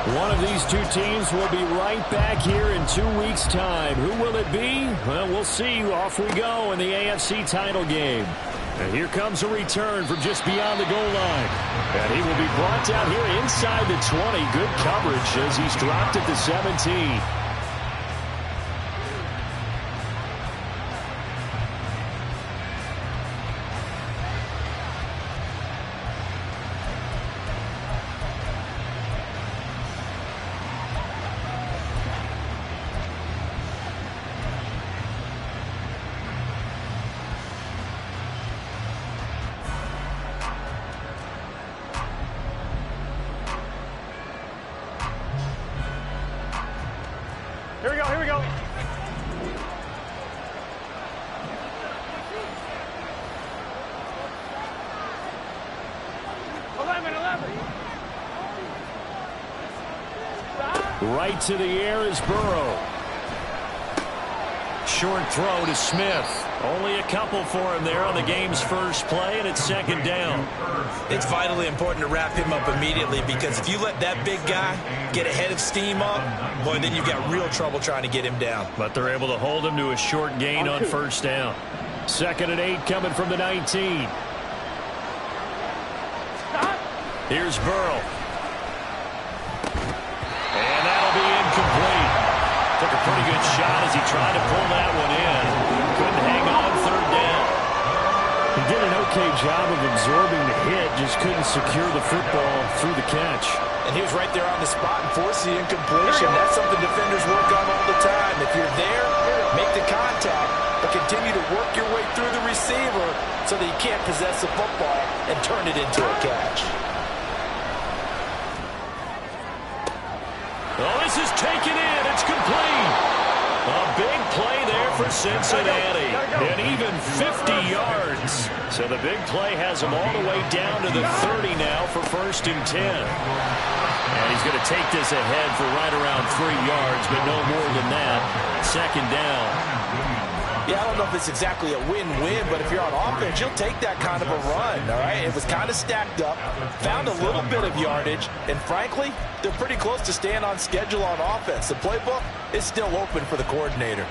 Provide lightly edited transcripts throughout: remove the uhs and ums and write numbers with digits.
One of these two teams will be right back here in 2 weeks' time. Who will it be? Well, we'll see. Off we go in the AFC title game. And here comes a return from just beyond the goal line. And he will be brought down here inside the 20. Good coverage as he's dropped at the 17. Here we go, here we go. Right to the air is Burrow. Short throw to Smith. Only a couple for him there on the game's first play, and it's second down. It's vitally important to wrap him up immediately, because if you let that big guy get ahead of steam up, boy, then you've got real trouble trying to get him down. But they're able to hold him to a short gain on first down. 2nd and 8 coming from the 19. Here's Burrow. And that'll be incomplete. Took a pretty good shot as he tried to pull that one in. Couldn't hang on 3rd down. He did an okay job of absorbing the hit, just couldn't secure the football through the catch. And he was right there on the spot and forced the incompletion. That's something defenders work on all the time. If you're there, make the contact, but continue to work your way through the receiver so that you can't possess the football and turn it into a catch. Oh, this is taken in. It's complete. A big play there for Cincinnati. And even 50 yards. So the big play has him all the way down to the 30 now for 1st and 10. And he's going to take this ahead for right around 3 yards, but no more than that. 2nd down. Yeah, I don't know if it's exactly a win-win, but if you're on offense, you'll take that kind of a run, all right? It was kind of stacked up, found a little bit of yardage, and frankly, they're pretty close to staying on schedule on offense. The playbook is still open for the coordinator.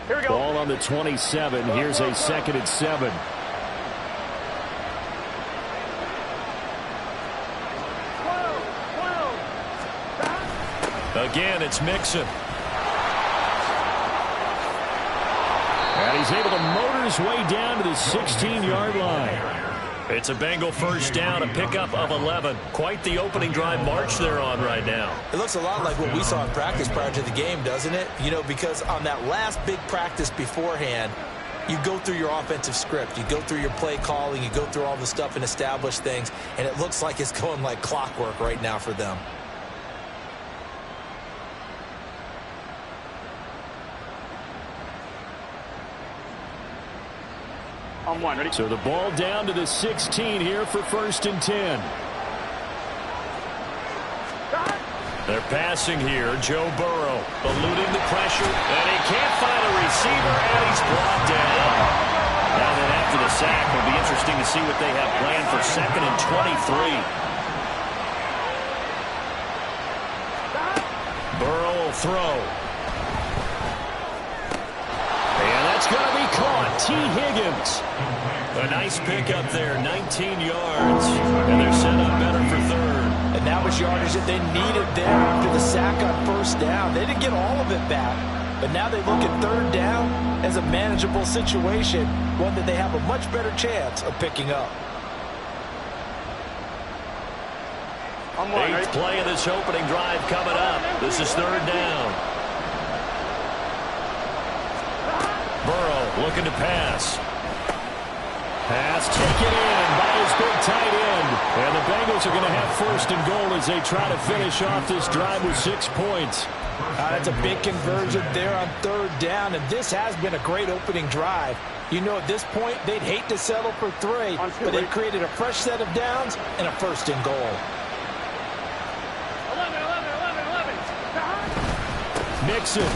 Here we go. Ball on the 27. Here's a 2nd and 7. Again, it's Mixon. And he's able to motor his way down to the 16-yard line. It's a Bengal first down, a pickup of 11. Quite the opening drive march they're on right now. It looks a lot like what we saw in practice prior to the game, doesn't it? You know, because on that last big practice beforehand, you go through your offensive script. You go through your play calling. You go through all the stuff and establish things. And it looks like it's going like clockwork right now for them. On one, ready? So the ball down to the 16 here for 1st and 10. They're passing here. Joe Burrow eluding the pressure, and he can't find a receiver, and he's brought down. Now then, after the sack, it'll be interesting to see what they have planned for 2nd and 23. Burrow will throw. And that's going to be caught. T. Higgins. A nice pickup there, 19 yards. And they're set up better for 3rd. And that was yardage that they needed there after the sack on 1st down. They didn't get all of it back, but now they look at 3rd down as a manageable situation, one that they have a much better chance of picking up. 8th play of this opening drive coming up. This is 3rd down. Burrow looking to pass. Pass taken in by his big tight end. And the Bengals are going to have 1st and goal as they try to finish off this drive with 6 points. That's a big conversion there on 3rd down, and this has been a great opening drive. You know, at this point, they'd hate to settle for 3, but they've created a fresh set of downs and a 1st and goal. 11. Mixon.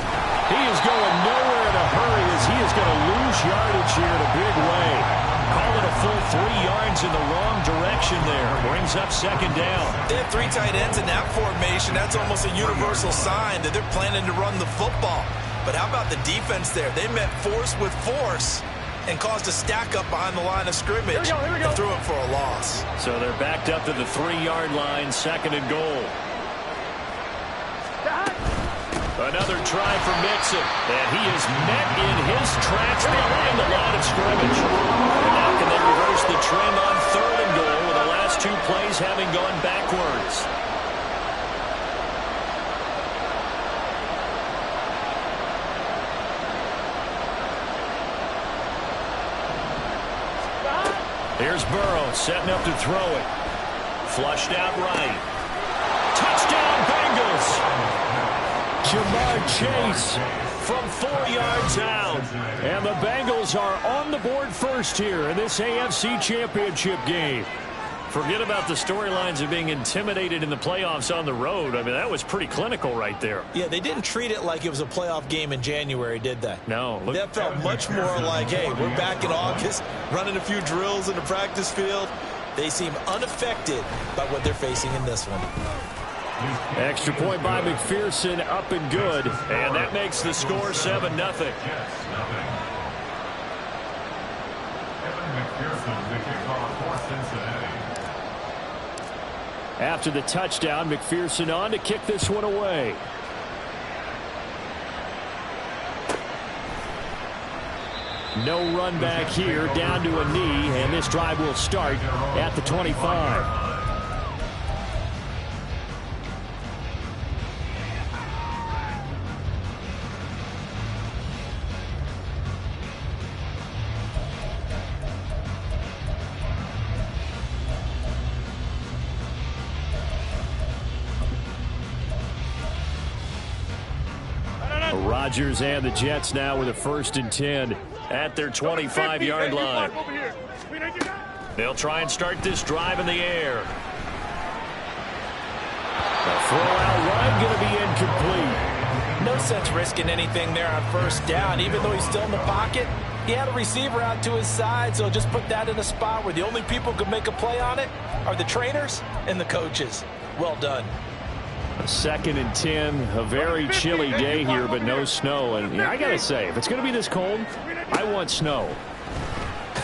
He is going nowhere in a hurry as he is going to lose yardage here in a big way. Call it a full 3 yards in the wrong direction there. Brings up second down. They have 3 tight ends in that formation. That's almost a universal sign that they're planning to run the football. But how about the defense there? They met force with force and caused a stack up behind the line of scrimmage and threw it for a loss. So they're backed up to the 3-yard line, second and goal. Another try for Mixon, and he is met in his tracks behind the line of scrimmage. And now can they reverse the trend on third and goal with the last 2 plays having gone backwards? Here's Burrow setting up to throw it. Flushed out right. Touchdown Bengals! Jamar Chase from 4 yards out. And the Bengals are on the board first here in this AFC Championship game. Forget about the storylines of being intimidated in the playoffs on the road. I mean, that was pretty clinical right there. Yeah, they didn't treat it like it was a playoff game in January, did they? No. That felt much more like, hey, we're back in August, running a few drills in the practice field. They seem unaffected by what they're facing in this one. Extra point by McPherson, up and good. And that makes the score 7-0. After the touchdown, McPherson on to kick this one away. No run back here, down to a knee, and this drive will start at the 25. Rodgers and the Jets now with a 1st and 10 at their 25-yard line. They'll try and start this drive in the air. The throw out wide going to be incomplete. No sense risking anything there on 1st down. Even though he's still in the pocket, he had a receiver out to his side, so just put that in a spot where the only people who can make a play on it are the trainers and the coaches. Well done. 2nd and 10, a very chilly day here, but no snow. And I got to say, if it's going to be this cold, I want snow.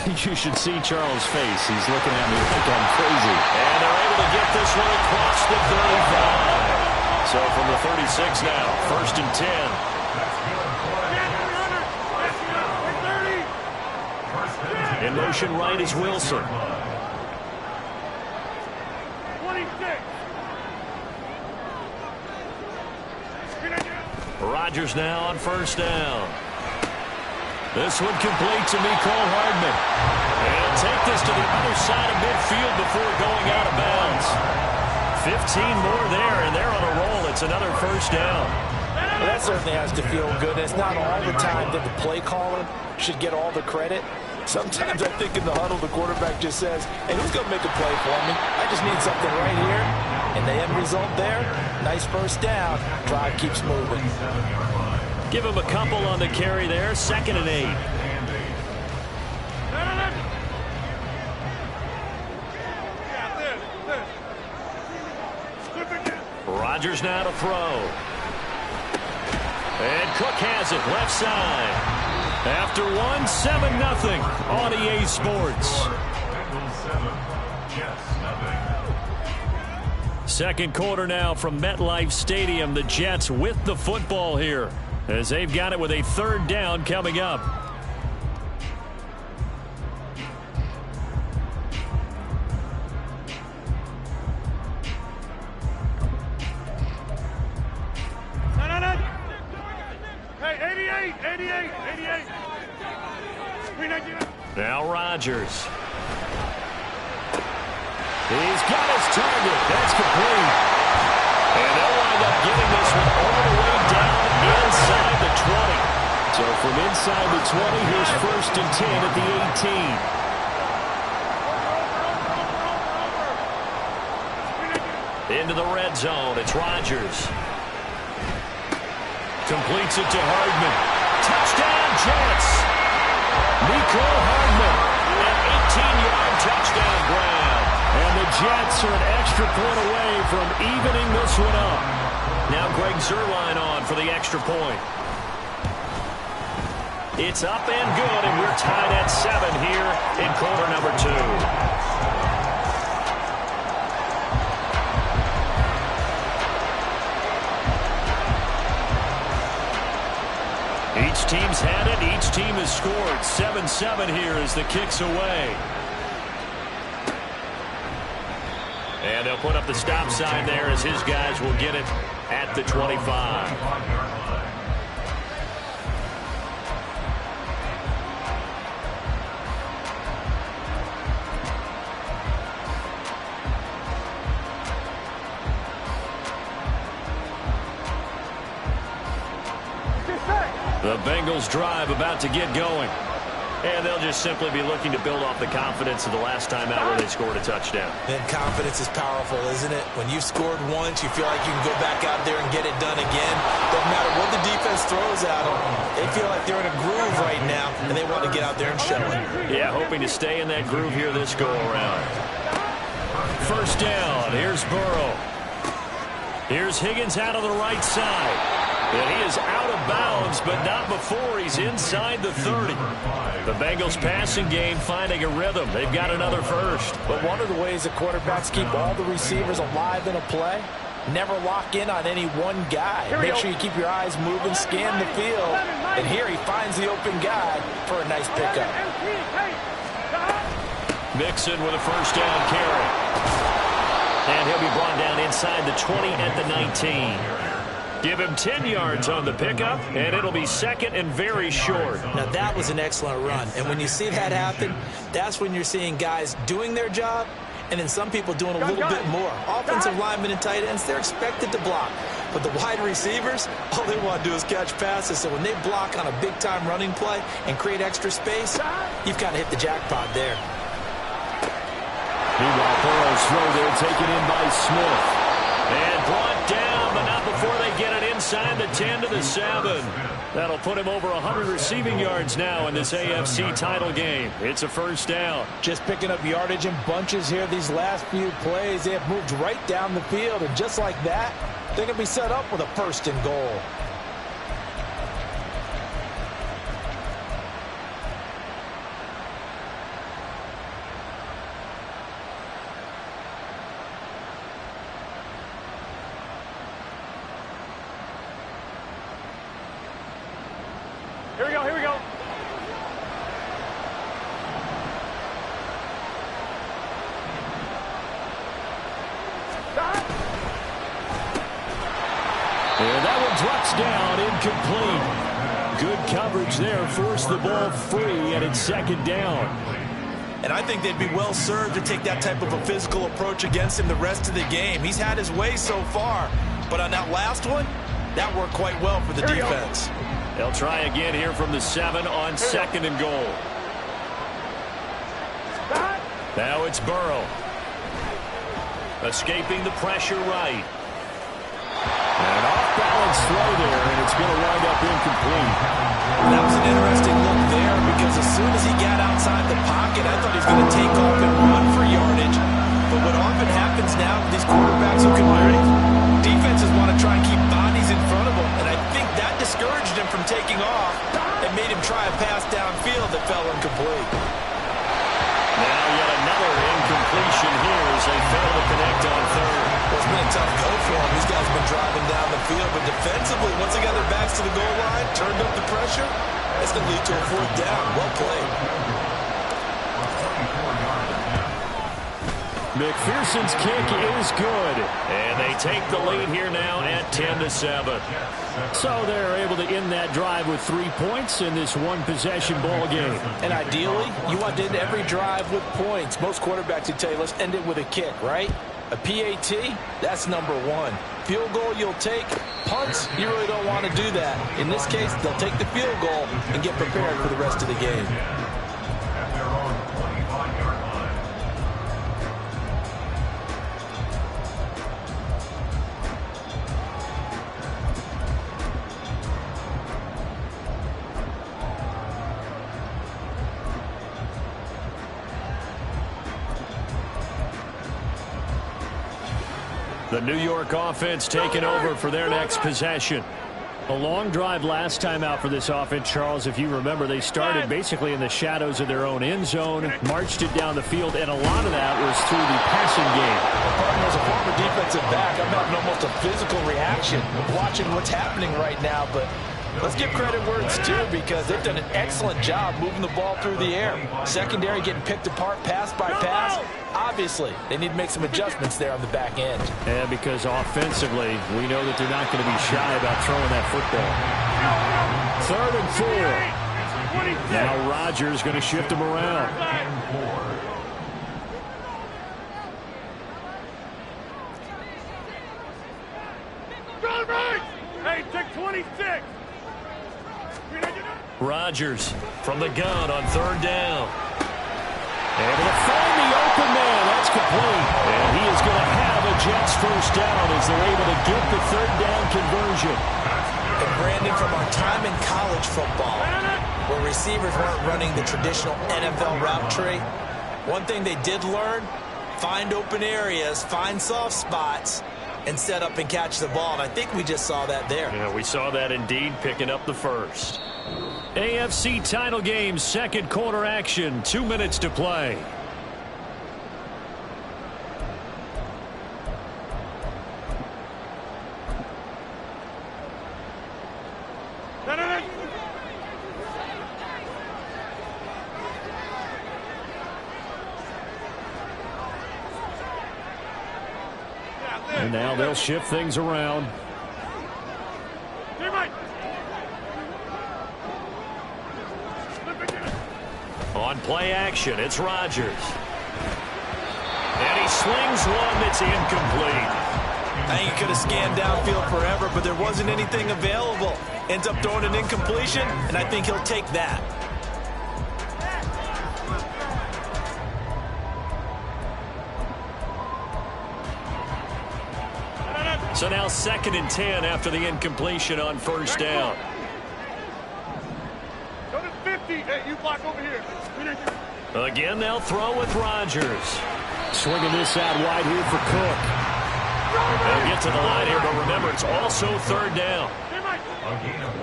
You should see Charles' face. He's looking at me like I'm crazy. And they're able to get this one across the 35. So from the 36 now, 1st and 10. In motion right is Wilson. Rodgers now on 1st down. This one complete to Mecole Hardman. And take this to the other side of midfield before going out of bounds. 15 more there, and they're on a roll. It's another 1st down. Well, that certainly has to feel good. It's not all the time that the play caller should get all the credit. Sometimes I think in the huddle, the quarterback just says, hey, who's going to make a play for me? I just need something right here. And the end result there, nice 1st down. Drive keeps moving. Give him a couple on the carry there. 2nd and 8. Rodgers now to throw. And Cook has it left side. After 7-0 on EA Sports. 2nd quarter now from MetLife Stadium. The Jets with the football here as they've got it with a 3rd down coming up. Hey, 88. Now Rodgers. He's got his target. That's complete. And they'll wind up giving this one all the way down inside the 20. So from inside the 20, here's 1st and 10 at the 18. Into the red zone. It's Rodgers. Completes it to Hardman. Touchdown, Jets. Nico Hardman, an 18-yard touchdown grab. And the Jets are an extra point away from evening this one up. Now Greg Zuerlein on for the extra point. It's up and good, and we're tied at 7 here in quarter number 2. Each team's had it. Each team has scored. 7-7 here as the kick's away. And they'll put up the stop sign there as his guys will get it at the 25. The Bengals drive about to get going. And they'll just simply be looking to build off the confidence of the last time out where they scored a touchdown. And confidence is powerful, isn't it? When you've scored once, you feel like you can go back out there and get it done again. Doesn't matter what the defense throws at them. They feel like they're in a groove right now, and they want to get out there and show it. Yeah, hoping to stay in that groove here this go-around. First down. Here's Burrow. Here's Higgins out on the right side. And he is out of bounds, but not before he's inside the 30. The Bengals passing game finding a rhythm. They've got another first. But one of the ways the quarterbacks keep all the receivers alive in a play, never lock in on any one guy. Make sure you keep your eyes moving, scan the field. And here he finds the open guy for a nice pickup. Mixon with a first down carry. And he'll be brought down inside the 20 at the 19. Give him 10 yards on the pickup, and it'll be second and very short. Now, that was an excellent run. And when you see that happen, that's when you're seeing guys doing their job, and then some people doing a little bit more. Offensive linemen and tight ends, they're expected to block. But the wide receivers, all they want to do is catch passes. So when they block on a big-time running play and create extra space, you've kind of hit the jackpot there. Meanwhile, Burrow's throw there taken in by Smith. And brought down, but not before they get it inside the 10 to the 7. That'll put him over 100 receiving yards now in this AFC title game. It's a first down. Just picking up yardage in bunches here these last few plays. They have moved right down the field, and just like that, they're going to be set up with a first and goal. Here we go, here we go. And that one drops down, incomplete. Good coverage there, forced the ball free, and it's second down. And I think they'd be well served to take that type of a physical approach against him the rest of the game. He's had his way so far, but on that last one, that worked quite well for the defense. They'll try again here from the 7 on second and goal. Now it's Burrow. Escaping the pressure right. An off-balance throw there, and it's going to wind up incomplete. That was an interesting look there because as soon as he got outside the pocket, I thought he was going to take off and run for yardage. But what often happens now with these quarterbacks who can run, defenses want to try and keep bodies in front of them, and I think that discouraged him from taking off and made him try a pass downfield that fell incomplete. Now yet another incompletion here as they fail to connect on third. Well, it's been a tough go for him. These guys have been driving down the field, but defensively, once they got their backs to the goal line, turned up the pressure, it's going to lead to a fourth down. Well played. McPherson's kick is good, and they take the lead here now at 10-7. So they're able to end that drive with 3 points in this one-possession ball game. And ideally, you want to end every drive with points. Most quarterbacks would tell you, let's end it with a kick, right? A PAT, that's number one. Field goal you'll take. Punts, you really don't want to do that. In this case, they'll take the field goal and get prepared for the rest of the game. The New York offense taking over for their next possession. A long drive last time out for this offense, Charles. If you remember, they started basically in the shadows of their own end zone, marched it down the field, and a lot of that was through the passing game. As a former defensive back, I'm having almost a physical reaction watching what's happening right now, but let's give credit where it's due because they've done an excellent job moving the ball through the air. Secondary getting picked apart pass by pass. Obviously, they need to make some adjustments there on the back end. And because offensively, we know that they're not going to be shy about throwing that football. 3rd and 4. Now Rodgers going to shift him around. Hey, take 26. Rodgers from the gun on 3rd down. Able to find the open man. That's complete. And he is going to have a Jets first down as they're able to get the 3rd down conversion. And Brandon, from our time in college football, where receivers weren't running the traditional NFL route tree, one thing they did learn, find open areas, find soft spots, and set up and catch the ball. And I think we just saw that there. Yeah, we saw that indeed, picking up the first. AFC title game, 2nd quarter action, 2 minutes to play. And now they'll shift things around. On play action, it's Rodgers. And he slings one that's incomplete. I think he could have scanned downfield forever, but there wasn't anything available. Ends up throwing an incompletion, and I think he'll take that. So now 2nd and 10 after the incompletion on 1st down. Go to 50. Hey, you block over here. Again, they'll throw with Rodgers. Swinging this out wide here for Cook. They'll get to the line here, but remember, it's also 3rd down. A gain of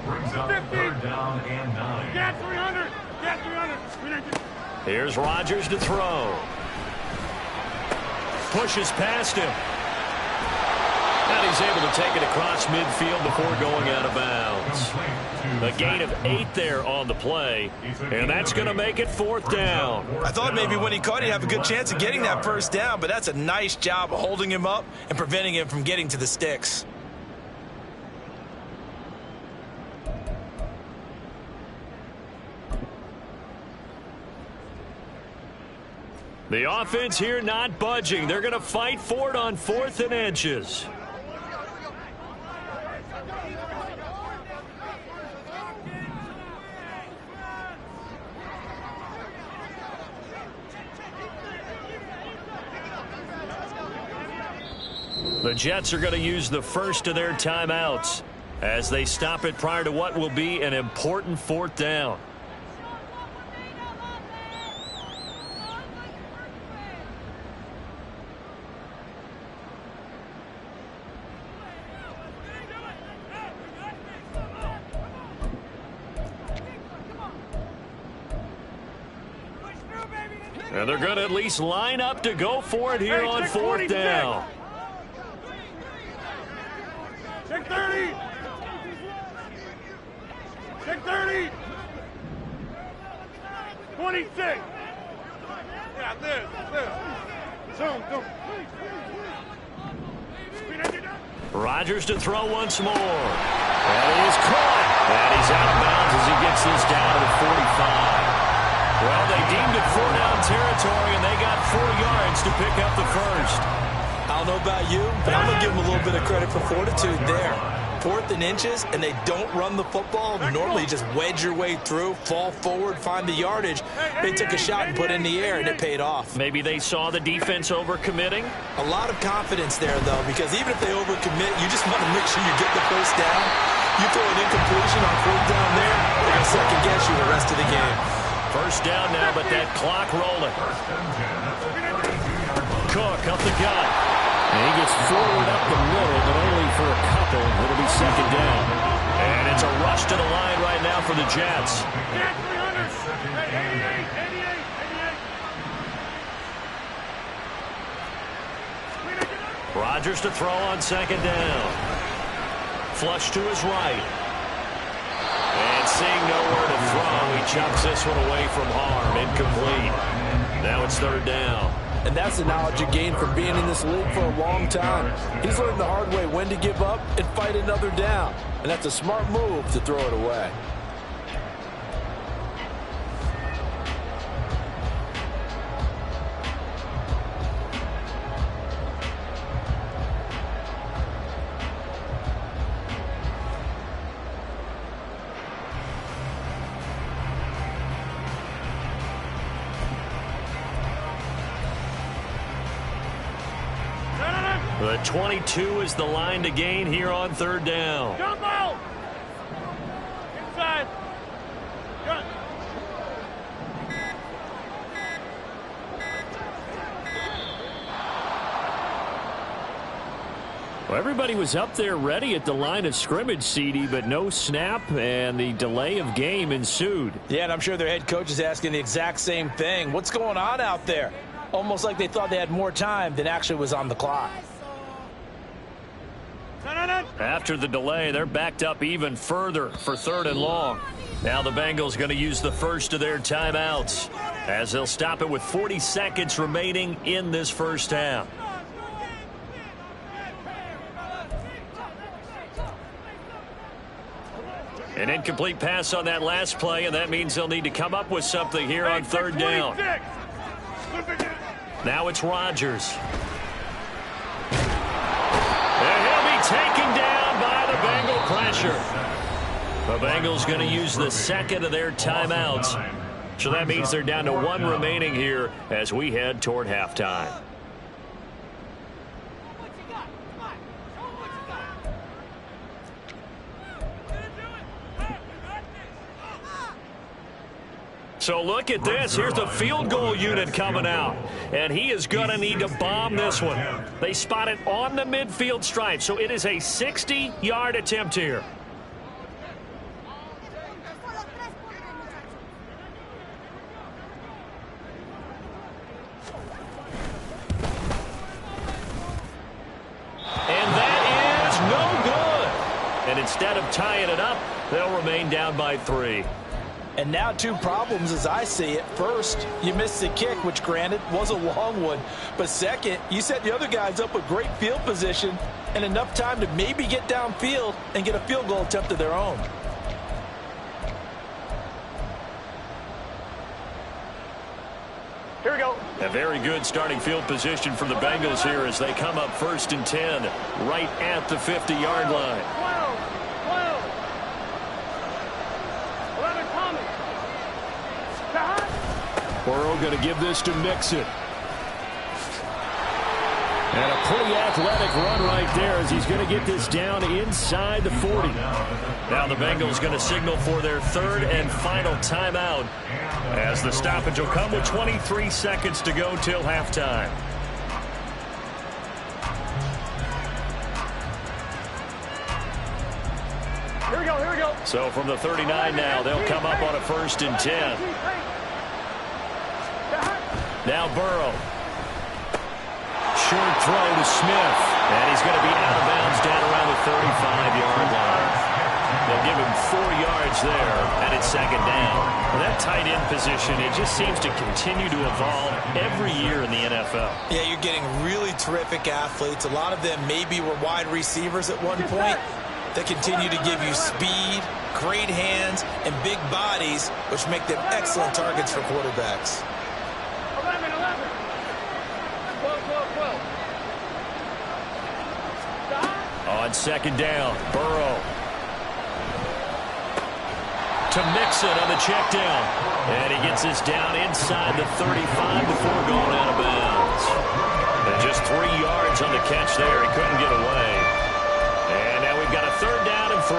1 brings up 3rd down and 9. Get 300. Get 300. Here's Rodgers to throw. Pushes past him. And he's able to take it across midfield before going out of bounds. A gain of 8 there on the play, and that's going to make it 4th down. I thought maybe when he caught it, he'd have a good chance of getting that 1st down, but that's a nice job of holding him up and preventing him from getting to the sticks. The offense here not budging. They're going to fight for it on 4th and inches. The Jets are going to use the first of their timeouts as they stop it prior to what will be an important 4th down. And they're going to at least line up to go for it here on 4th down. Check 30. Check 30. 26. Yeah, this. Zoom. Rodgers to throw once more. And he is caught. And he's out of bounds as he gets this down to the 45. Well, they deemed it 4-down territory, and they got 4 yards to pick up the first. I don't know about you, but I'm going to give them a little bit of credit for fortitude there. 4th and inches, and they don't run the football. Normally, you just wedge your way through, fall forward, find the yardage. They took a shot and put it in the air, and it paid off. Maybe they saw the defense overcommitting. A lot of confidence there, though, because even if they overcommit, you just want to make sure you get the first down. You throw an incompletion on 4th down there, they're going to second-guess you the rest of the game. First down now, but that clock rolling. Cook up the gut. And he gets forward up the middle, but only for a couple. It'll be second down. And it's a rush to the line right now for the Jets. Get 300. Hey, 88. Rodgers to throw on second down. Flush to his right. And seeing nowhere to throw, he chucks this one away from harm. Incomplete. Now it's third down. And that's the knowledge you gain from being in this league for a long time. He's learned the hard way when to give up and fight another down. And that's a smart move to throw it away. The 22 is the line to gain here on third down. Jump out. Inside. Gun. Well, everybody was up there ready at the line of scrimmage, CD, but no snap, and the delay of game ensued. Yeah, and I'm sure their head coach is asking the exact same thing. What's going on out there? Almost like they thought they had more time than actually was on the clock. After the delay, they're backed up even further for third and long. Now the Bengals going to use the first of their timeouts as they'll stop it with 40 seconds remaining in this first half. An incomplete pass on that last play, and that means they'll need to come up with something here on third down. Now it's Rodgers. And he'll be taken down by the Bengal pressure. The Bengals going to use the second of their timeouts. So that means they're down to one remaining here as we head toward halftime. So look at this. Here's the field goal unit coming out. And he is going to need to bomb this one. They spot it on the midfield stripe. So it is a 60-yard attempt here. And that is no good. And instead of tying it up, they'll remain down by 3. And now two problems as I see it. First, you missed the kick, which granted was a long one. But second, you set the other guys up with great field position and enough time to maybe get downfield and get a field goal attempt of their own. Here we go. A very good starting field position for the Bengals here as they come up 1st and 10 right at the 50-yard line. 12. 11 coming. Burrow going to give this to Mixon. And a pretty athletic run right there as he's going to get this down inside the 40. Now the Bengals going to signal for their third and final timeout as the stoppage will come with 23 seconds to go till halftime. Here we go. So from the 39 now, they'll come up on a 1st and 10. Now Burrow. Short throw to Smith. And he's going to be out of bounds down around the 35-yard line. They'll give him 4 yards there, and it's second down. Well, that tight end position, it just seems to continue to evolve every year in the NFL. Yeah, you're getting really terrific athletes. A lot of them maybe were wide receivers at one point. They continue to give you speed, great hands, and big bodies, which make them excellent targets for quarterbacks. 11. 12. On second down, Burrow. To Mixon on the check down. And he gets this down inside the 35 before going out of bounds. And just 3 yards on the catch there. He couldn't get away. And now we've got a third down and 3.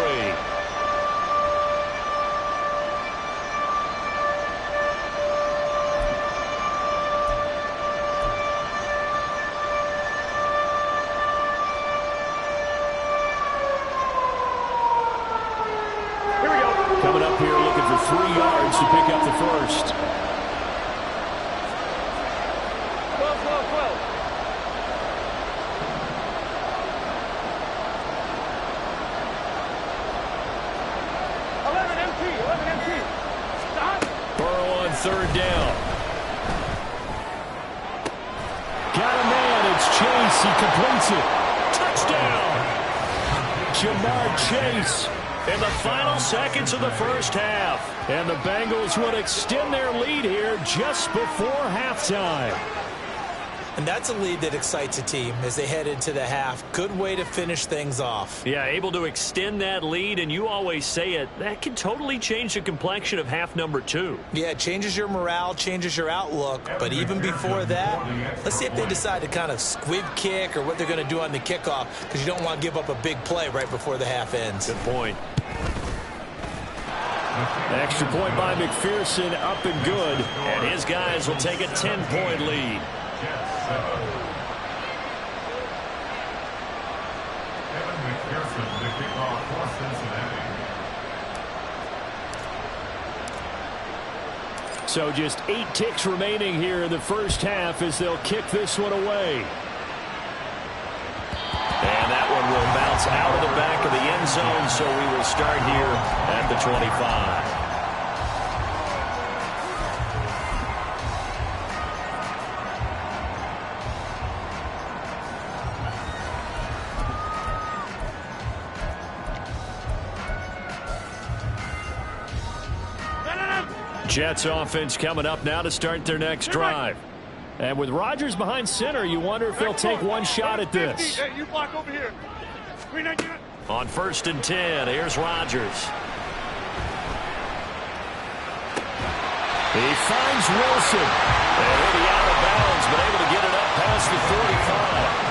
up here looking for 3 yards to pick up the first. 12, 12, 12. 11 MT. Stop. Burrow on 3rd down. Got a man. It's Chase. He completes it. Touchdown. Jamar Chase in the final seconds of the first half. And the Bengals would extend their lead here just before halftime. And that's a lead that excites a team as they head into the half. Good way to finish things off. Yeah, able to extend that lead, and you always say it, that can totally change the complexion of half number 2. Yeah, it changes your morale, changes your outlook. But even before that, let's see if they decide to kind of squib kick or what they're going to do on the kickoff, because you don't want to give up a big play right before the half ends. Good point. Extra point by McPherson, up and good. And his guys will take a 10-point lead. So just 8 ticks remaining here in the first half as they'll kick this one away. And that one will bounce out of the back of the end zone, so we will start here at the 25. Jets offense coming up now to start their next drive. And with Rodgers behind center, you wonder if they'll take one shot at this. Hey, you block over here. On 1st and 10, here's Rodgers. He finds Wilson. And he'll be out of bounds, but able to get it up past the 45.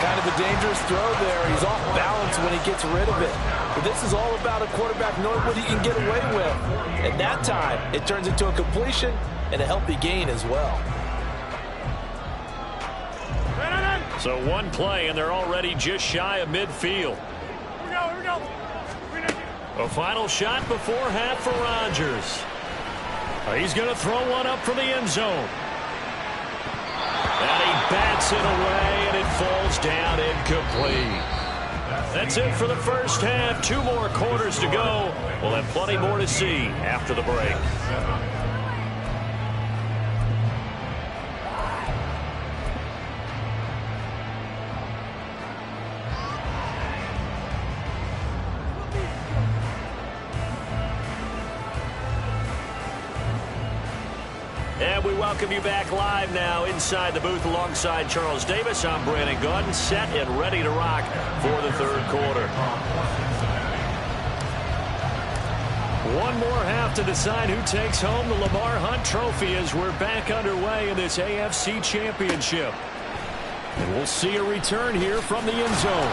Kind of a dangerous throw there. He's off balance when he gets rid of it. But this is all about a quarterback knowing what he can get away with. And that time, it turns into a completion and a healthy gain as well. So one play, and they're already just shy of midfield. Here we go. A final shot before half for Rodgers. He's going to throw one up from the end zone. And he bats it away, and it falls down incomplete. That's it for the first half. 2 more quarters to go. We'll have plenty more to see after the break. And we welcome you back live now inside the booth alongside Charles Davis. I'm Brandon Gaudin, set and ready to rock for the 3rd quarter. One more half to decide who takes home the Lamar Hunt Trophy as we're back underway in this AFC Championship. And we'll see a return here from the end zone.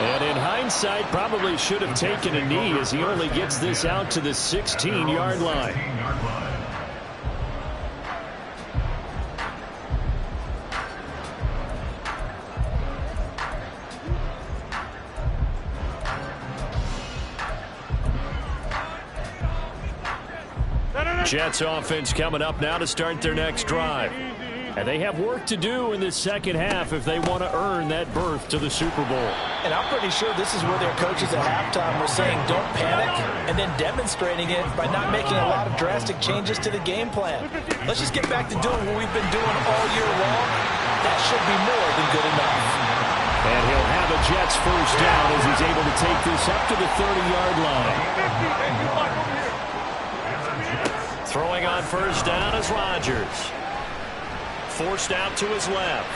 And in hindsight, probably should have taken a knee as he only gets this out to the 16-yard line. Jets offense coming up now to start their next drive. And they have work to do in the second half if they want to earn that berth to the Super Bowl. And I'm pretty sure this is where their coaches at halftime were saying don't panic, and then demonstrating it by not making a lot of drastic changes to the game plan. Let's just get back to doing what we've been doing all year long. That should be more than good enough. And he'll have a Jets first down as he's able to take this up to the 30-yard line. Throwing on first down is Rodgers. Forced out to his left.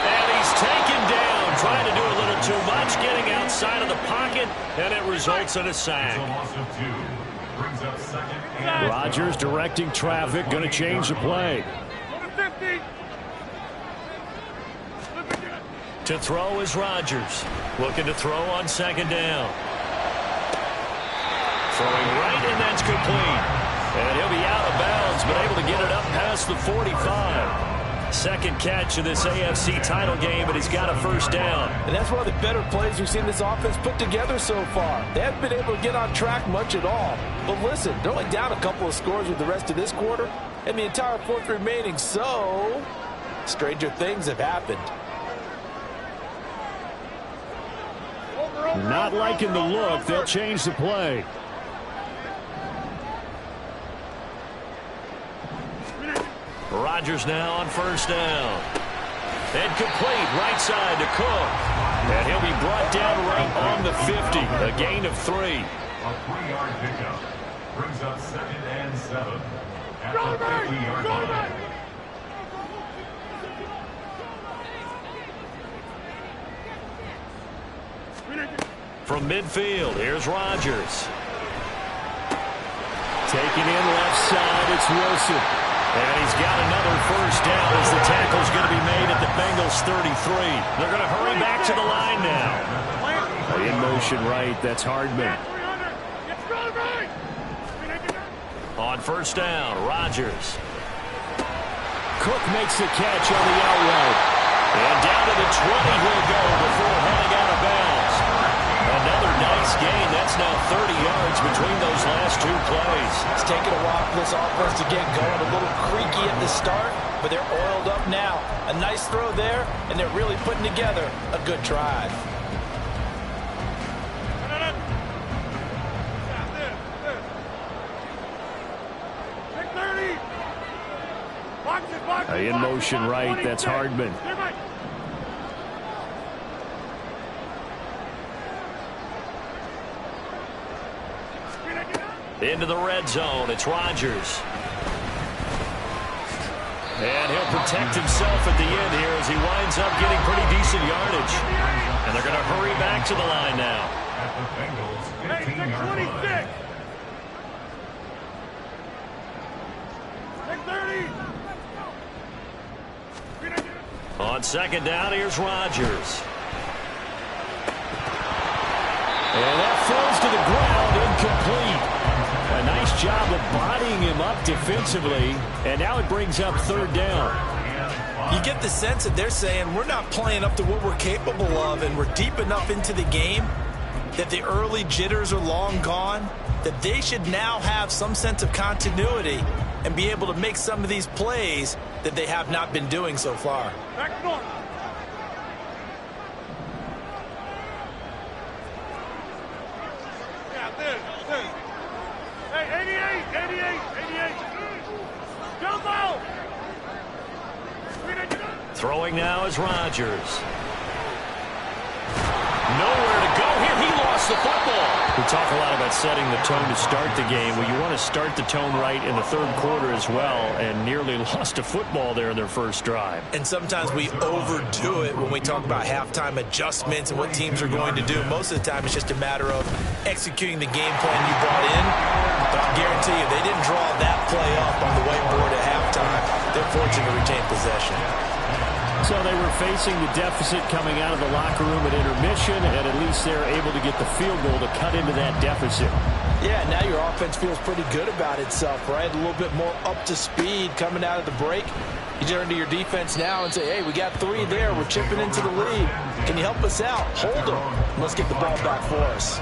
And he's taken down, trying to do a little too much, getting outside of the pocket, and it results in a sack. Rodgers directing traffic, going to change the play. To throw is Rodgers. Looking to throw on 2nd down. Throwing right, and that's complete. And he'll be out of bounds, but able to get it up past the 45. Second catch of this AFC title game, and he's got a first down. And that's one of the better plays we've seen this offense put together so far. They haven't been able to get on track much at all. But listen, they're only down a couple of scores with the rest of this quarter and the entire fourth remaining. So, stranger things have happened. Not liking the look. They'll change the play. Rodgers now on first down. And complete right side to Cook. And he'll be brought down right on the 50. A gain of 3. A 3-yard pickup brings up 2nd and 7 at the 50-yard line. From midfield, here's Rodgers. Taking in left side, it's Wilson. And he's got another first down as the tackle's going to be made at the Bengals 33. They're going to hurry back to the line now. In motion right, that's Hardman. On first down, Rodgers. Cook makes the catch on the out route. And down to the 20 he'll go before heading out of bounds. Another nice gain. That's now 30 yards between those last two plays. It's taken a while for this offense to get going. A little creaky at the start, but they're oiled up now. A nice throw there, and they're really putting together a good drive. In motion right, that's Hardman. Into the red zone, it's Rodgers. And he'll protect himself at the end here as he winds up getting pretty decent yardage. And they're going to hurry back to the line now. At the Bengals 15-yard line. 630. On second down, here's Rodgers. And that falls to the ground, incomplete. A nice job of bodying him up defensively, and now it brings up third down. You get the sense that they're saying we're not playing up to what we're capable of, and we're deep enough into the game that the early jitters are long gone, that they should now have some sense of continuity and be able to make some of these plays that they have not been doing so far. Back north. Yeah, this. Hey, 88. Jump out. Throwing now is Rodgers. Nowhere to go here. He lost the football. We talk a lot about setting the tone to start the game. Well, you want to start the tone right in the third quarter as well, and nearly lost a football there in their first drive. And sometimes we overdo it when we talk about halftime adjustments and what teams are going to do. Most of the time, it's just a matter of executing the game plan you brought in. But I guarantee you, they didn't draw that play up on the whiteboard at halftime. They're fortunate to retain possession. So they were facing the deficit coming out of the locker room at intermission, and at least they're able to get the field goal to cut into that deficit. Yeah, now your offense feels pretty good about itself, right? A little bit more up to speed coming out of the break. You turn to your defense now and say, hey, we got 3 there. We're chipping into the lead. Can you help us out? Hold them. Let's get the ball back for us.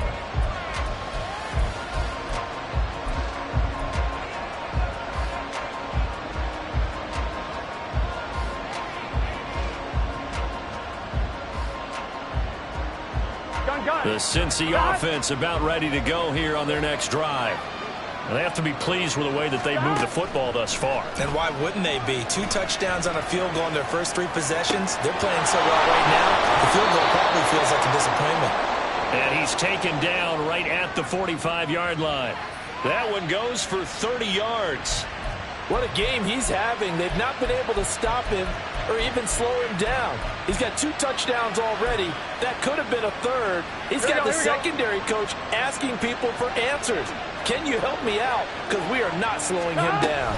The Cincy offense about ready to go here on their next drive. And they have to be pleased with the way that they've moved the football thus far. And why wouldn't they be? 2 touchdowns on a field goal in their first 3 possessions. They're playing so well right now, the field goal probably feels like a disappointment. And he's taken down right at the 45-yard line. That one goes for 30 yards. What a game he's having. They've not been able to stop him or even slow him down. He's got 2 touchdowns already. That could have been a third. He's got the secondary coach asking people for answers. Can you help me out? Because we are not slowing him down.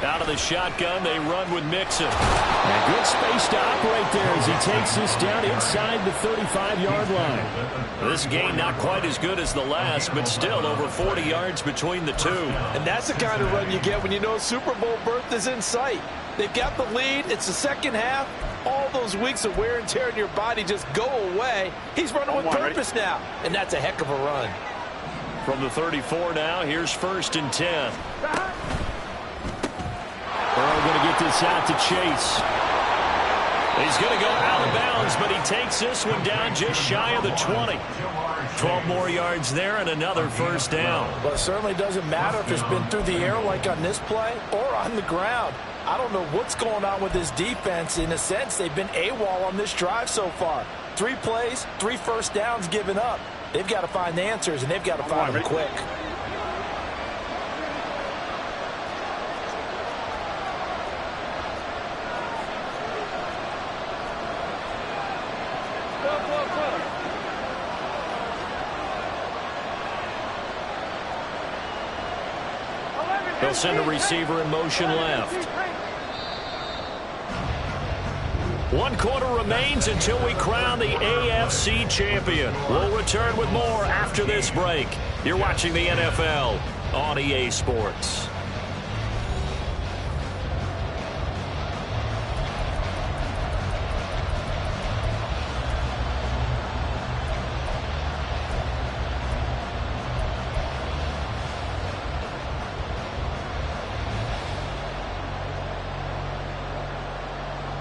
Out of the shotgun, they run with Mixon. And good space to operate there as he takes this down inside the 35-yard line. This game not quite as good as the last, but still over 40 yards between the two. And that's the kind of run you get when you know Super Bowl berth is in sight. They've got the lead. It's the second half. All those weeks of wear and tear in your body just go away. He's running with purpose now, and that's a heck of a run. From the 34 now, here's 1st and 10. Burrow going to get this out to Chase. He's going to go out of bounds, but he takes this one down just shy of the 20. 12 more yards there and another 1st down. Well, it certainly doesn't matter if it's been through the air like on this play or on the ground. I don't know what's going on with this defense. In a sense, they've been AWOL on this drive so far. 3 plays, 3 1st downs given up. They've got to find the answers, and they've got to find them quick. They'll send a receiver in motion left. 1 quarter remains until we crown the AFC champion. We'll return with more after this break. You're watching the NFL on EA Sports.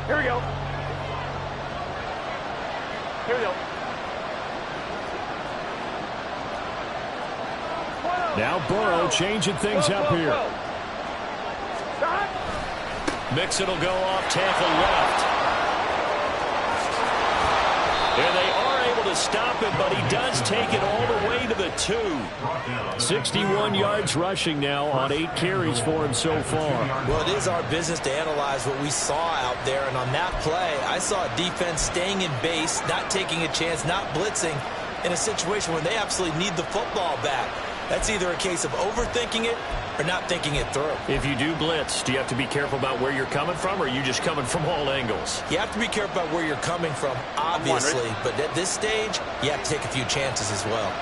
Here we go. Here we go. Now Burrow changing things up here. Mixon will go off tackle left. And they are able to stop him, but he does take it all the way to the 2. 61 yards rushing now on 8 carries for him so far. Well, it is our business to analyze what we saw out there, and on that play, I saw a defense staying in base, not taking a chance, not blitzing in a situation where they absolutely need the football back. That's either a case of overthinking it or not thinking it through. If you do blitz, do you have to be careful about where you're coming from, or are you just coming from all angles? You have to be careful about where you're coming from, obviously, but at this stage, you have to take a few chances as well.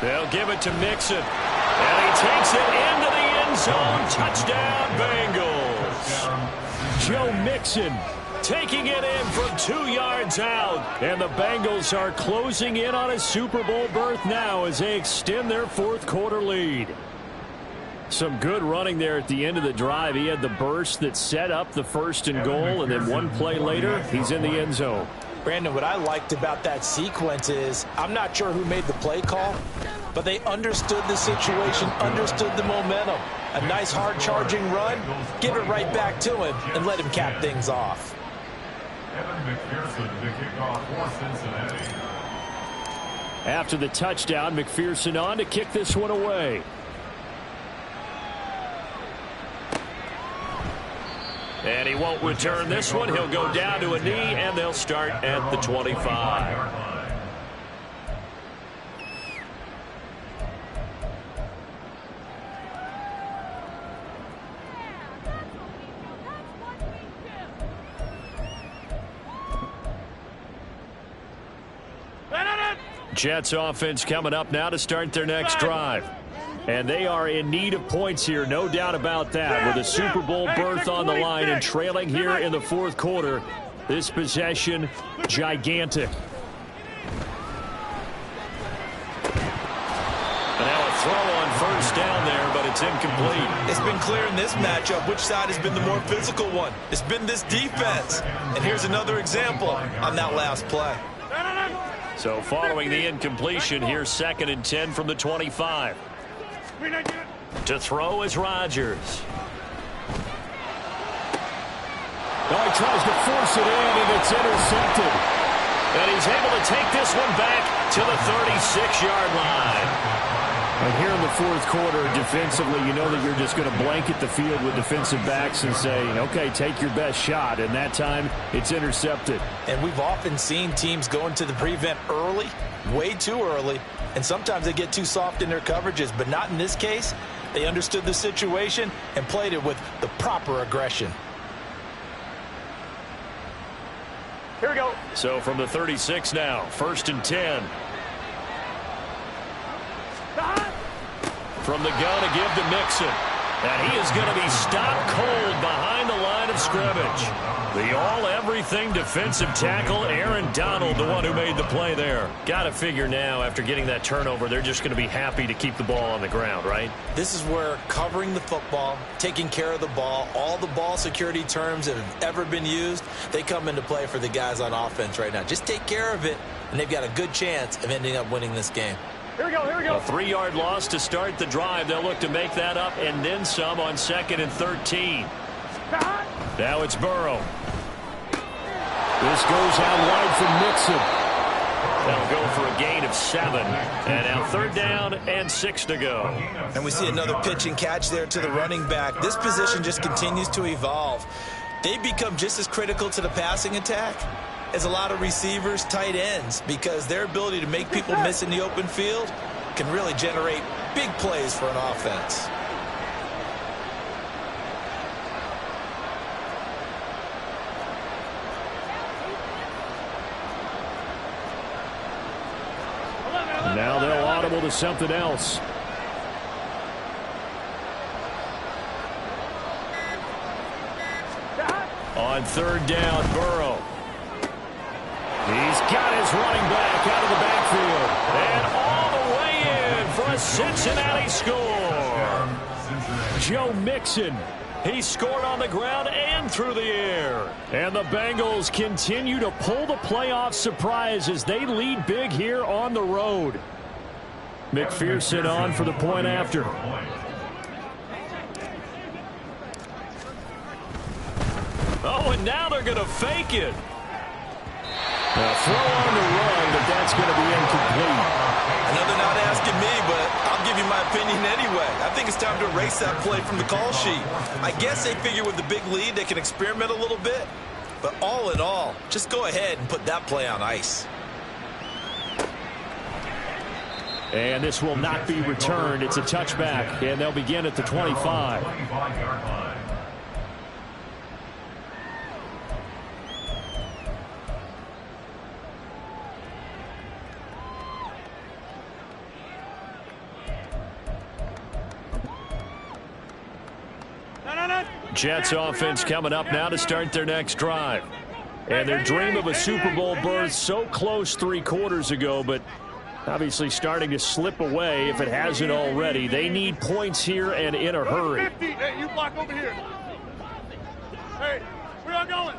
They'll give it to Mixon. And he takes it into the end zone. Touchdown, Bengals. Joe Mixon taking it in from 2 yards out. And the Bengals are closing in on a Super Bowl berth now as they extend their 4th quarter lead. Some good running there at the end of the drive. He had the burst that set up the 1st and goal, and then 1 play later, he's in the end zone. Brandon, what I liked about that sequence is, I'm not sure who made the play call, but they understood the situation, understood the momentum. A nice hard-charging run, give it right back to him, and let him cap things off. Evan McPherson to kick off for Cincinnati. After the touchdown, McPherson on to kick this one away. And he won't return this one. He'll go down to a knee, and they'll start at the 25. Jets offense coming up now to start their next drive. And they are in need of points here, no doubt about that. With a Super Bowl berth on the line and trailing here in the 4th quarter, this possession gigantic. And now a throw on 1st down there, but it's incomplete. It's been clear in this matchup which side has been the more physical one. It's been this defense. And here's another example on that last play. So following the incompletion, here's 2nd and 10 from the 25. To throw is Rodgers. Oh, he tries to force it in, and it's intercepted. And he's able to take this one back to the 36-yard line. And here in the 4th quarter, defensively, you know that you're just going to blanket the field with defensive backs and say, okay, take your best shot. And that time, it's intercepted. And we've often seen teams go into the prevent early, way too early, and sometimes they get too soft in their coverages, but not in this case. They understood the situation and played it with the proper aggression. Here we go. So from the 36 now, 1st and 10. From the gun to give to Mixon. And he is going to be stopped cold behind the line of scrimmage. The all-everything defensive tackle, Aaron Donald, the one who made the play there. Got to figure now, after getting that turnover, they're just going to be happy to keep the ball on the ground, right? This is where covering the football, taking care of the ball, all the ball security terms that have ever been used, they come into play for the guys on offense right now. Just take care of it, and they've got a good chance of ending up winning this game. Here we go, here we go. A 3-yard loss to start the drive. They'll look to make that up and then some on 2nd and 13. Now it's Burrow. This goes out wide from Mixon. That'll go for a gain of 7. And now 3rd down and 6 to go. And we see another pitch and catch there to the running back. This position just continues to evolve. They become just as critical to the passing attack as a lot of receivers, tight ends, because their ability to make people miss in the open field can really generate big plays for an offense. Now they'll audible to something else. On 3rd down, Burrow. He's got his running back out of the backfield. And all the way in for a Cincinnati score. Joe Mixon. He scored on the ground and through the air. And the Bengals continue to pull the playoff surprise as they lead big here on the road. McPherson on for the point after. Oh, and now they're going to fake it. A throw on the run, but that's going to be incomplete. I know they're not asking me, but I'll give you my opinion anyway. I think it's time to erase that play from the call sheet. I guess they figure with the big lead they can experiment a little bit. But all in all, just go ahead and put that play on ice. And this will not be returned. It's a touchback, and they'll begin at the 25. 25-yard line. Jets offense coming up now to start their next drive. And their dream of a Super Bowl berth so close 3 quarters ago, but obviously starting to slip away if it hasn't already. They need points here and in a hurry. Hey, you block over here. Hey, where y'all going?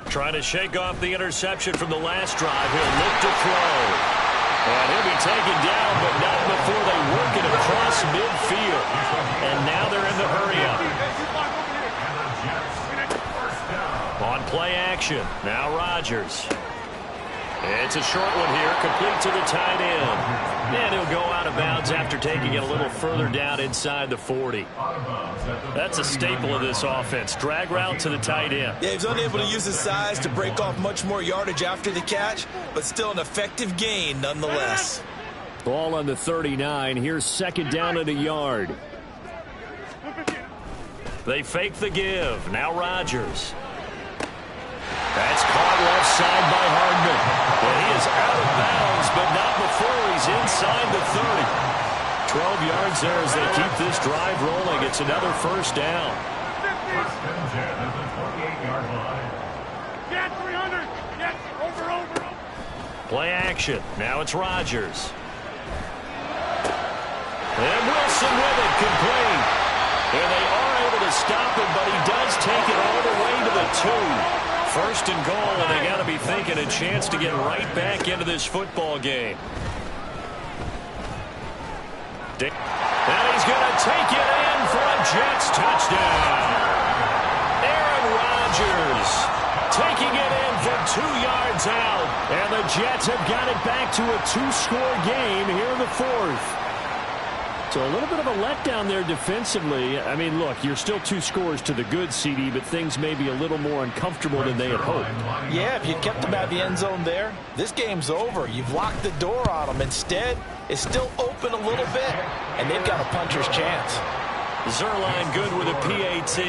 Trying to shake off the interception from the last drive. He'll look to throw. And he'll be taken down, but not before they work it across midfield. And now they're in the hurry-up. On play action, now Rodgers. It's a short one here, complete to the tight end. And he'll go out of bounds after taking it a little further down inside the 40. That's a staple of this offense. Drag route to the tight end. Yeah, he's unable to use his size to break off much more yardage after the catch, but still an effective gain nonetheless. Ball on the 39. Here's 2nd down and a yard. They fake the give. Now Rodgers. That's caught left side by Hardman. And he is out of bounds, but not before he's inside the 30. 12 yards there as they keep this drive rolling. It's another 1st down. 1st and 10 at the 28-yard line. Get 300. Get over. Play action. Now it's Rodgers. And Wilson with it, complete. And they are able to stop him, but he does take it all the way to the 2. 1st and goal, and they got to be thinking a chance to get right back into this football game. And he's going to take it in for a Jets touchdown. Aaron Rodgers taking it in from 2 yards out. And the Jets have got it back to a 2-score game here in the 4th. So a little bit of a letdown there defensively. I mean, look, you're still 2 scores to the good, CD, but things may be a little more uncomfortable than they had hoped. Yeah, if you kept them at the end zone there, this game's over. You've locked the door on them. Instead, it's still open a little bit, and they've got a puncher's chance. Zerline good with a PAT,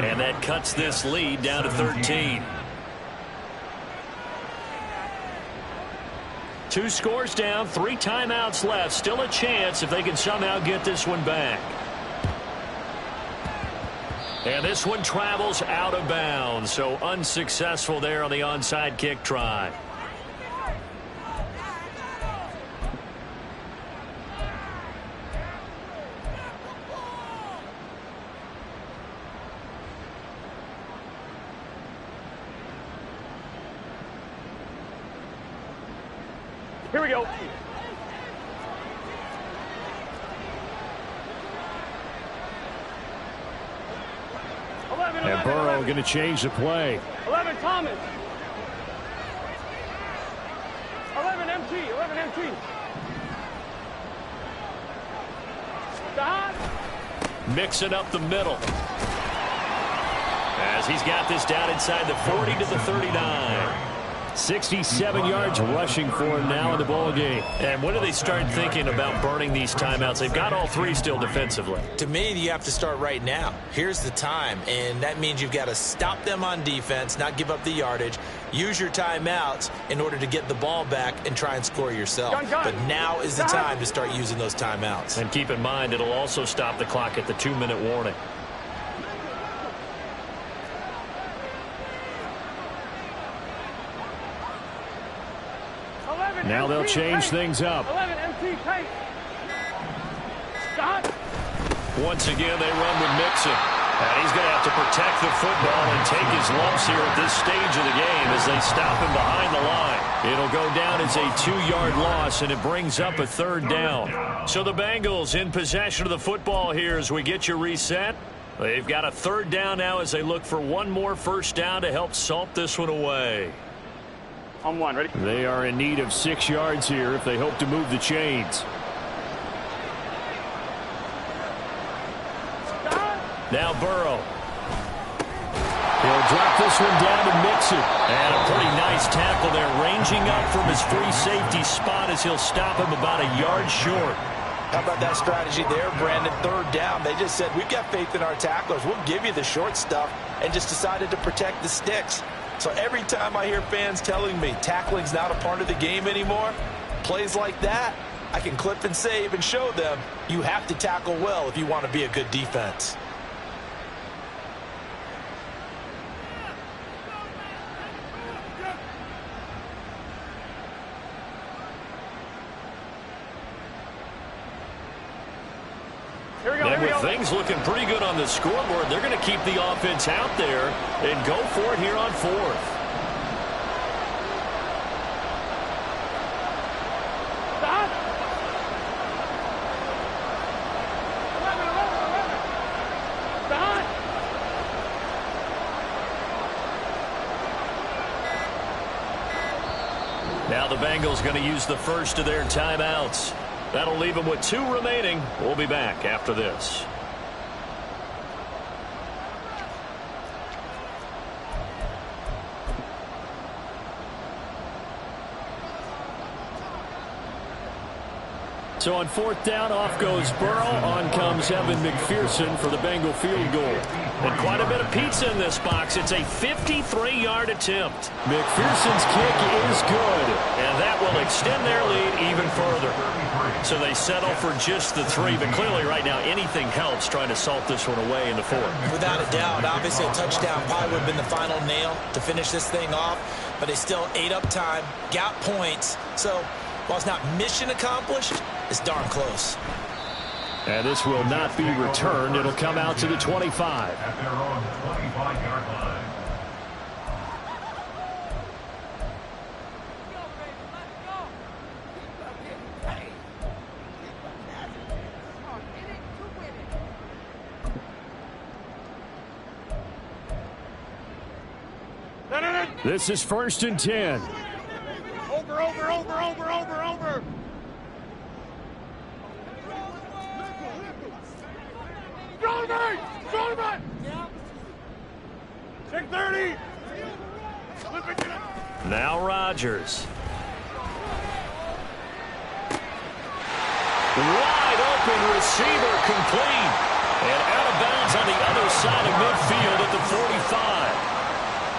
and that cuts this lead down to 13. 2 scores down, 3 timeouts left. Still a chance if they can somehow get this one back. And this one travels out of bounds, so unsuccessful there on the onside kick try. Here we go. And Burrow going to change the play. 11 Thomas. 11 MT. 11 MT. Stop. Mixing up the middle. As he's got this down inside the 40 to the 39. 67 yards rushing for him now in the ball game. And when do they start thinking about burning these timeouts? They've got all 3 still defensively. To me, you have to start right now. Here's the time, and that means you've got to stop them on defense, not give up the yardage, use your timeouts in order to get the ball back and try and score yourself. But now is the time to start using those timeouts. And keep in mind, it'll also stop the clock at the 2-minute warning. Now they'll change things up. 11 MT tight. Scott. Once again, they run with Mixon. And he's going to have to protect the football and take his lumps here at this stage of the game as they stop him behind the line. It'll go down as a 2-yard loss, and it brings up a 3rd down. So the Bengals in possession of the football here as we get you reset. They've got a 3rd down now as they look for one more first down to help salt this one away. On 1, ready? They are in need of 6 yards here if they hope to move the chains. Now Burrow. He'll drop this one down to Mixon. And a pretty nice tackle there, ranging up from his free safety spot as he'll stop him about a yard short. How about that strategy there, Brandon? 3rd down. They just said, we've got faith in our tacklers. We'll give you the short stuff, and just decided to protect the sticks. So every time I hear fans telling me tackling's not a part of the game anymore, plays like that, I can clip and save and show them you have to tackle well if you want to be a good defense. And with things looking pretty good on the scoreboard, they're going to keep the offense out there and go for it here on 4th. Stop. 11. Stop. Now the Bengals going to use the first of their timeouts. That'll leave them with 2 remaining. We'll be back after this. So on 4th down, off goes Burrow. On comes Evan McPherson for the Bengal field goal. And quite a bit of pizza in this box. It's a 53-yard attempt. McPherson's kick is good. And that will extend their lead even further. So they settle for just the 3. But clearly right now anything helps trying to salt this one away in the 4th. Without a doubt, obviously a touchdown probably would have been the final nail to finish this thing off. But they still ate up time, got points. So while it's not mission accomplished, it's darn close. And this will not be returned. It'll come out to the 25. At their own 25-yard line. This is 1st and 10. Over. Strong man. 630. Now Rodgers. Wide open receiver complete. And out of bounds on the other side of midfield at the 45.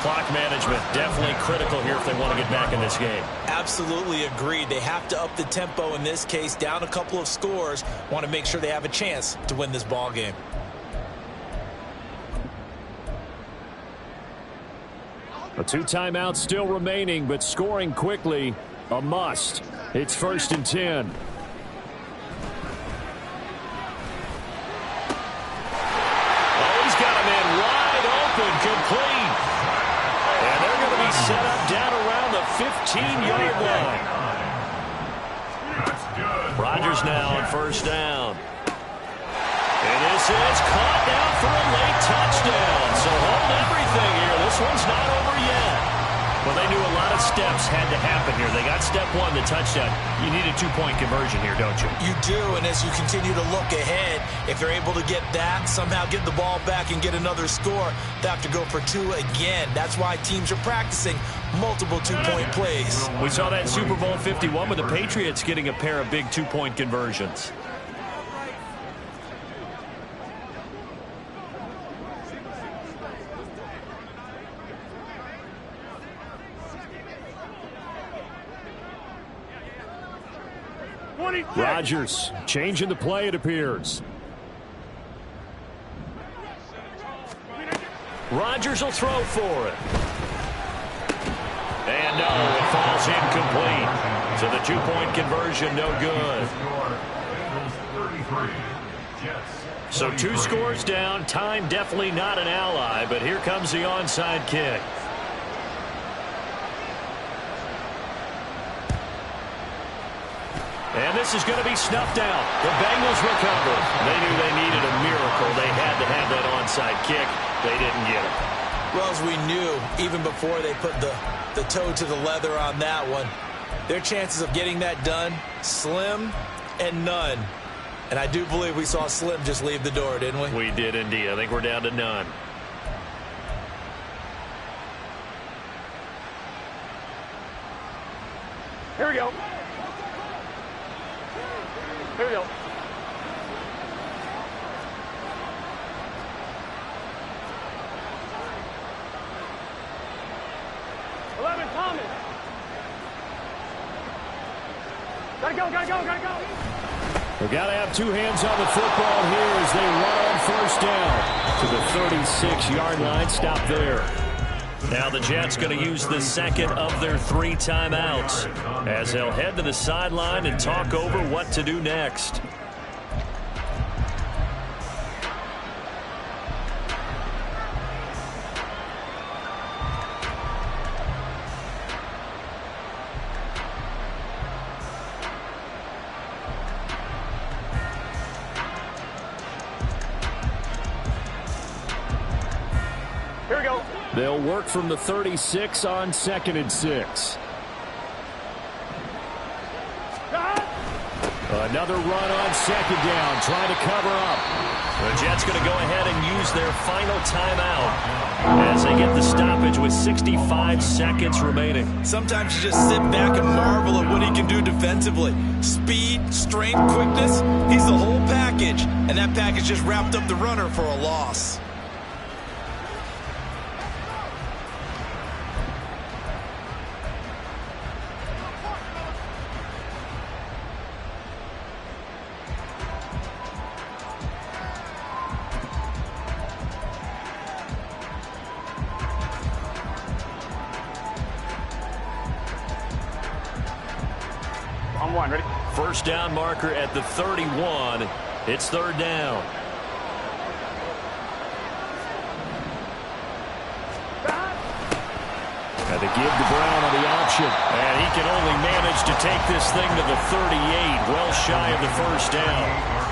clock management definitely critical here if they want to get back in this game. Absolutely agreed. They have to up the tempo in this case, down a couple of scores. Want to make sure they have a chance to win this ball game. A 2 timeouts still remaining, but scoring quickly, a must. It's 1st and 10. Complete. And they're going to be set up down around the 15-yard line. Rodgers now on 1st down. And this is caught down for a late touchdown. So hold everything here. This one's not over yet. Well, they knew a lot of steps had to happen here. They got step 1, the touchdown. You need a 2-point conversion here, don't you? You do, and as you continue to look ahead, if they're able to get that, somehow get the ball back and get another score, they have to go for 2 again. That's why teams are practicing multiple 2-point plays. We saw that in Super Bowl 51 with the Patriots getting a pair of big 2-point conversions. Rodgers changing the play, it appears. Rodgers will throw for it. And no, it falls incomplete. So the 2-point conversion, no good. So 2 scores down. Time definitely not an ally, but here comes the onside kick. And this is going to be snuffed out. The Bengals recover. They knew they needed a miracle. They had to have that onside kick. They didn't get it. Well, as we knew, even before they put the toe to the leather on that one, their chances of getting that done, slim and none. And I do believe we saw Slim just leave the door, didn't we? We did indeed. I think we're down to none. Here we go. Here we go. Thomas. Gotta go, gotta go, gotta go. We've got to have 2 hands on the football here as they run on 1st down to the 36-yard line. Stop there. Now the Jets going to use the 2nd of their 3 timeouts as they'll head to the sideline and talk over what to do next. Here we go. They'll work from the 36 on 2nd and 6. Another run on 2nd down, trying to cover up. The Jets going to go ahead and use their final timeout as they get the stoppage with 65 seconds remaining. Sometimes you just sit back and marvel at what he can do defensively. Speed, strength, quickness, he's the whole package. And that package just wrapped up the runner for a loss. Ready? First down marker at the 31. It's 3rd down. Had to give to Brown on the option. And he can only manage to take this thing to the 38, well shy of the 1st down.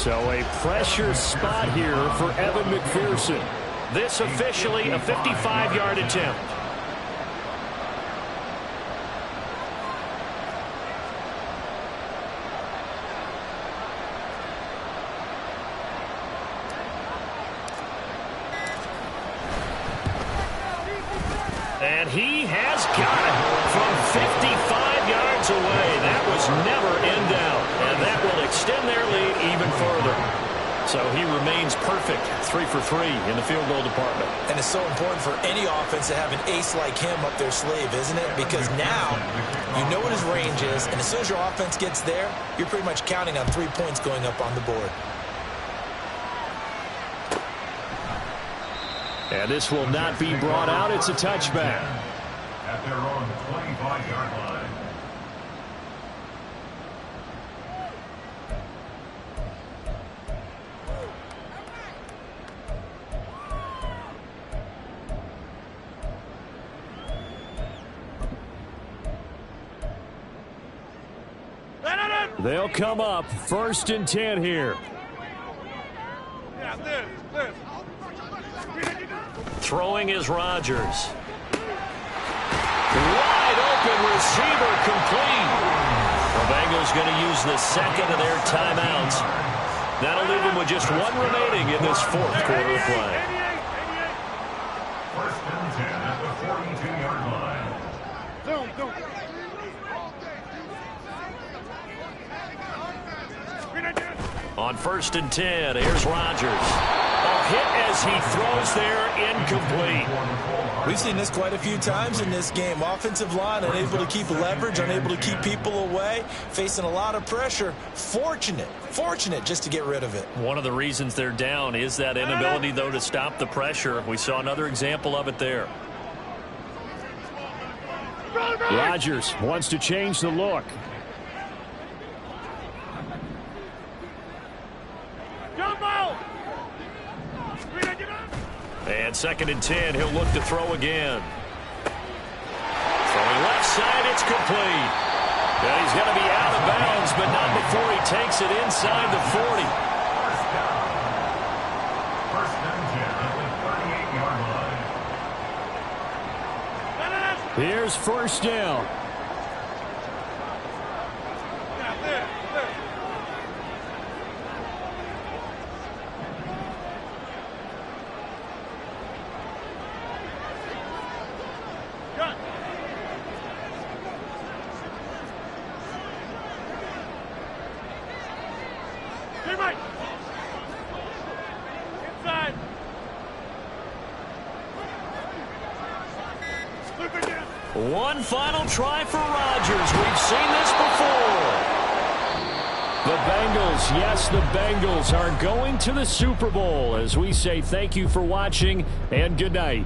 So a pressure spot here for Evan McPherson. This officially a 55-yard attempt. And he has got it from 55 yards away. That was never in doubt. And that will extend their lead even further. So he remains perfect, 3 for 3 in the field goal department. And it's so important for any offense to have an ace like him up their sleeve, isn't it? Because now you know what his range is, and as soon as your offense gets there, you're pretty much counting on 3 points going up on the board. And this will not be brought out. It's a touchback. At their own 25-yard line. They'll come up 1st and 10 here. Yeah, this. Throwing is Rodgers. Wide open receiver complete. The Bengals going to use the second of their timeouts. That'll leave them with just 1 remaining in this 4th quarter play. 1st and 10 at the 42-yard line. Zoom. On 1st and 10, here's Rodgers. A hit as he throws there, incomplete. We've seen this quite a few times in this game. Offensive line unable to keep leverage, unable to keep people away, facing a lot of pressure. Fortunate just to get rid of it. One of the reasons they're down is that inability, though, to stop the pressure. We saw another example of it there. Rodgers wants to change the look. And 2nd and 10, he'll look to throw again. Throwing left side, it's complete. And he's going to be out of bounds, but not before he takes it inside the 40. 1st and 10 at the 38-yard line. Here's 1st down. One final try for Rodgers. We've seen this before. The Bengals, yes, the Bengals are going to the Super Bowl as we say thank you for watching and good night.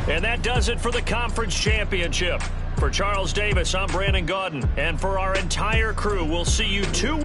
And that does it for the conference championship. For Charles Davis, I'm Brandon Gaudin. And for our entire crew, we'll see you 2 weeks